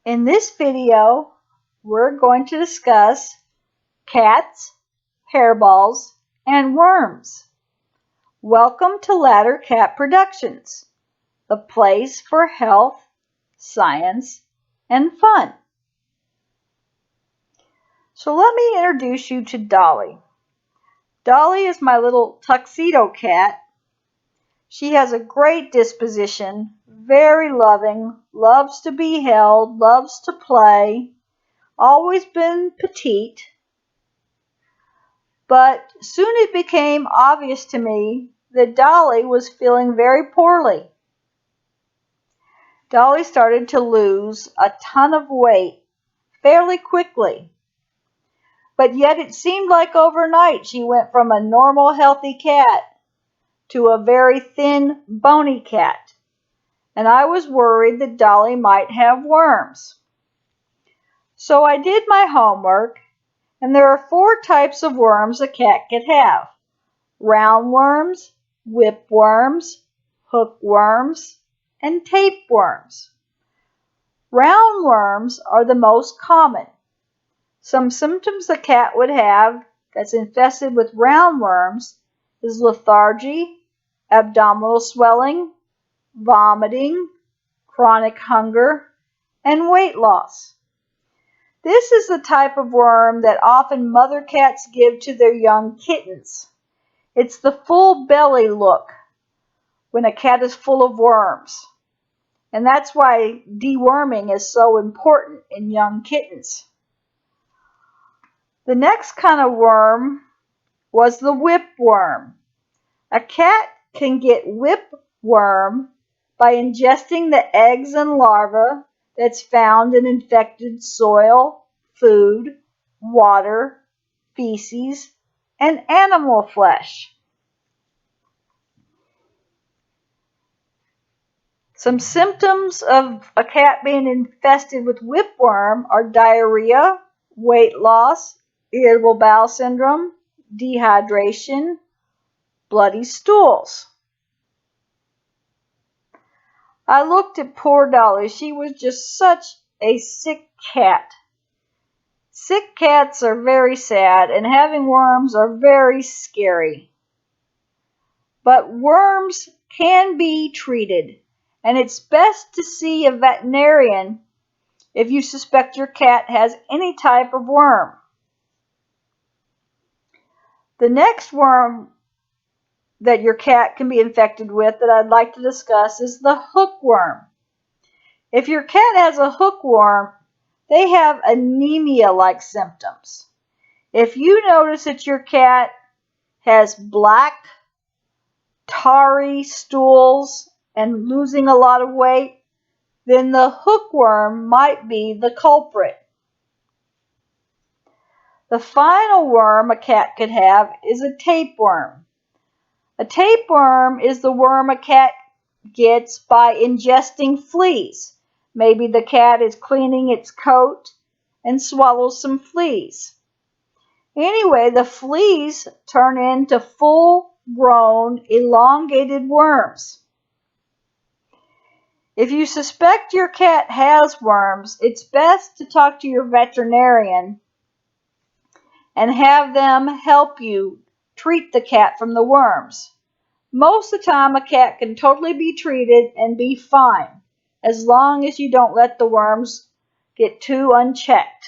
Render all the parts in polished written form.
In this video, we're going to discuss cats, hairballs, and worms. Welcome to Ladder Cat Productions, the place for health, science, and fun. So let me introduce you to Dolly. Dolly is my little tuxedo cat. She has a great disposition, very loving, loves to be held, loves to play, always been petite. But soon it became obvious to me that Dolly was feeling very poorly. Dolly started to lose a ton of weight fairly quickly. But yet it seemed like overnight she went from a normal healthy cat to a very thin bony cat. And I was worried that Dolly might have worms. So I did my homework, and there are 4 types of worms a cat could have: roundworms, whipworms, hookworms, and tapeworms. Roundworms are the most common. Some symptoms a cat would have that's infested with roundworms is lethargy, abdominal swelling, vomiting, chronic hunger, and weight loss. This is the type of worm that often mother cats give to their young kittens. It's the full belly look when a cat is full of worms. And that's why deworming is so important in young kittens. The next kind of worm was the whipworm. A cat can get whipworm by ingesting the eggs and larvae that's found in infected soil, food, water, feces, and animal flesh. Some symptoms of a cat being infested with whipworm are diarrhea, weight loss, irritable bowel syndrome, dehydration, bloody stools. I looked at poor Dolly. She was just such a sick cat. Sick cats are very sad, and having worms are very scary. But worms can be treated, and it's best to see a veterinarian if you suspect your cat has any type of worm. The next worm that your cat can be infected with that I'd like to discuss is the hookworm. If your cat has a hookworm, they have anemia-like symptoms. If you notice that your cat has black, tarry stools and losing a lot of weight, then the hookworm might be the culprit. The final worm a cat could have is a tapeworm. A tapeworm is the worm a cat gets by ingesting fleas. Maybe the cat is cleaning its coat and swallows some fleas. Anyway, the fleas turn into full-grown, elongated worms. If you suspect your cat has worms, it's best to talk to your veterinarian and have them help you treat the cat from the worms. Most of the time, a cat can totally be treated and be fine, as long as you don't let the worms get too unchecked.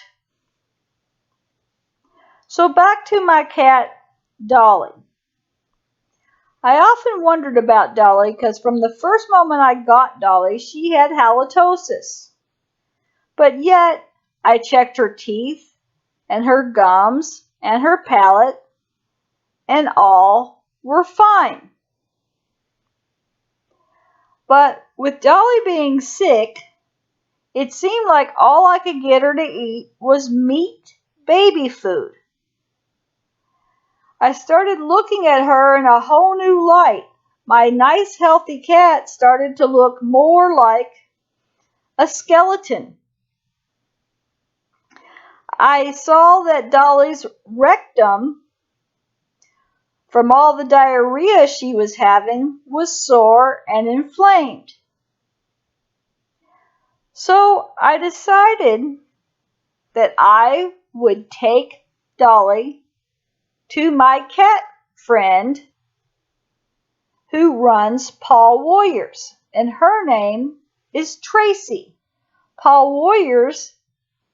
So back to my cat, Dolly. I often wondered about Dolly because from the first moment I got Dolly, she had halitosis. But yet, I checked her teeth and her gums and her palate, and all were fine. But with Dolly being sick, it seemed like all I could get her to eat was meat baby food. I started looking at her in a whole new light. My nice healthy cat started to look more like a skeleton. I saw that Dolly's rectum, from all the diarrhea she was having, was sore and inflamed. So I decided that I would take Dolly to my cat friend who runs Paw Warriors, and her name is Tracy. Paw Warriors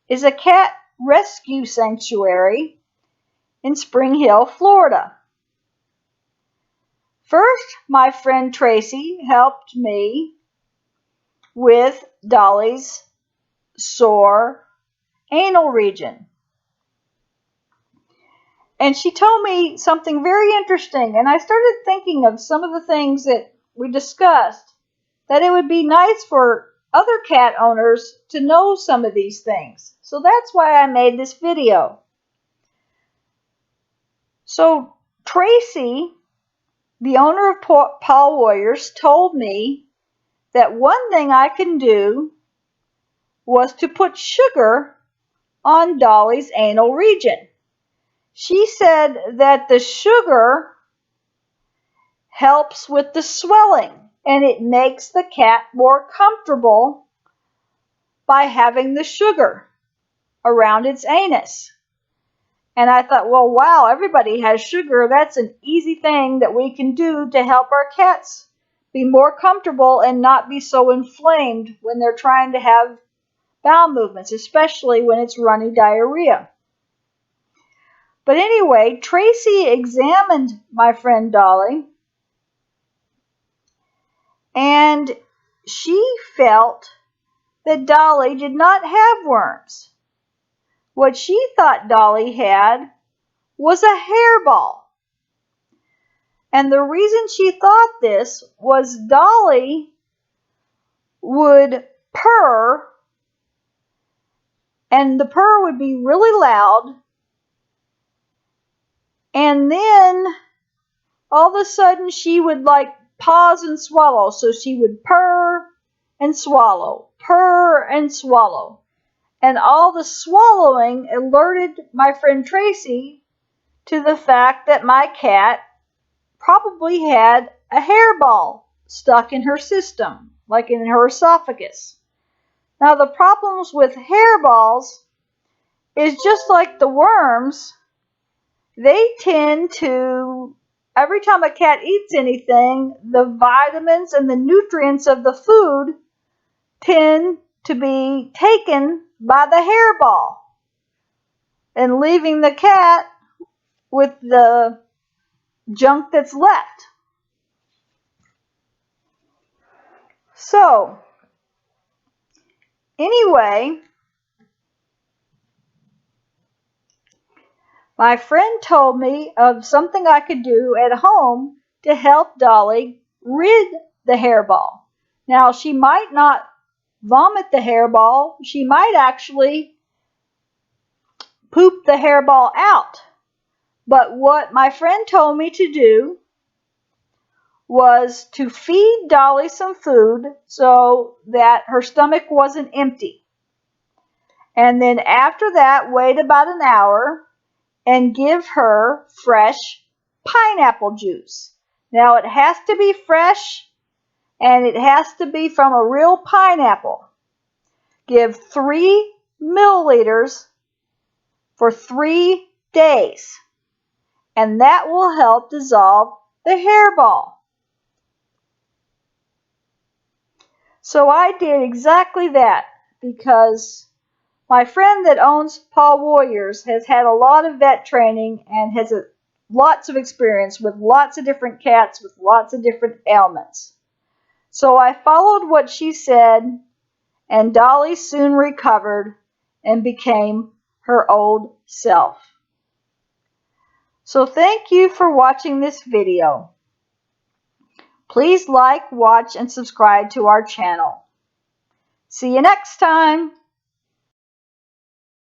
is a cat rescue sanctuary in Spring Hill, Florida. First, my friend Tracy helped me with Dolly's sore anal region. And she told me something very interesting, and I started thinking of some of the things that we discussed, that it would be nice for other cat owners to know some of these things. So that's why I made this video. So Tracy, the owner of Paw Warriors, told me that one thing I can do was to put sugar on Dolly's anal region. She said that the sugar helps with the swelling and it makes the cat more comfortable by having the sugar around its anus. And I thought, well, wow, everybody has sugar. That's an easy thing that we can do to help our cats be more comfortable and not be so inflamed when they're trying to have bowel movements, especially when it's runny diarrhea. But anyway, Tracy examined my friend Dolly, and she felt that Dolly did not have worms. What she thought Dolly had was a hairball. And the reason she thought this was Dolly would purr, and the purr would be really loud, and then all of a sudden she would like pause and swallow. So she would purr and swallow, purr and swallow. And all the swallowing alerted my friend Tracy to the fact that my cat probably had a hairball stuck in her system, like in her esophagus. Now the problems with hairballs is just like the worms, they tend to, every time a cat eats anything, the vitamins and the nutrients of the food tend to be taken by the hairball and leaving the cat with the junk that's left. So, anyway, my friend told me of something I could do at home to help Dolly rid the hairball. Now, she might not vomit the hairball. She might actually poop the hairball out. But what my friend told me to do was to feed Dolly some food so that her stomach wasn't empty. And then after that, wait about an hour and give her fresh pineapple juice. Now it has to be fresh and it has to be from a real pineapple. Give 3 milliliters for 3 days, and that will help dissolve the hairball. So I did exactly that because my friend that owns Paw Warriors has had a lot of vet training and has lots of experience with lots of different cats with lots of different ailments. So I followed what she said, and Dolly soon recovered and became her old self. So thank you for watching this video. Please like, watch, and subscribe to our channel. See you next time.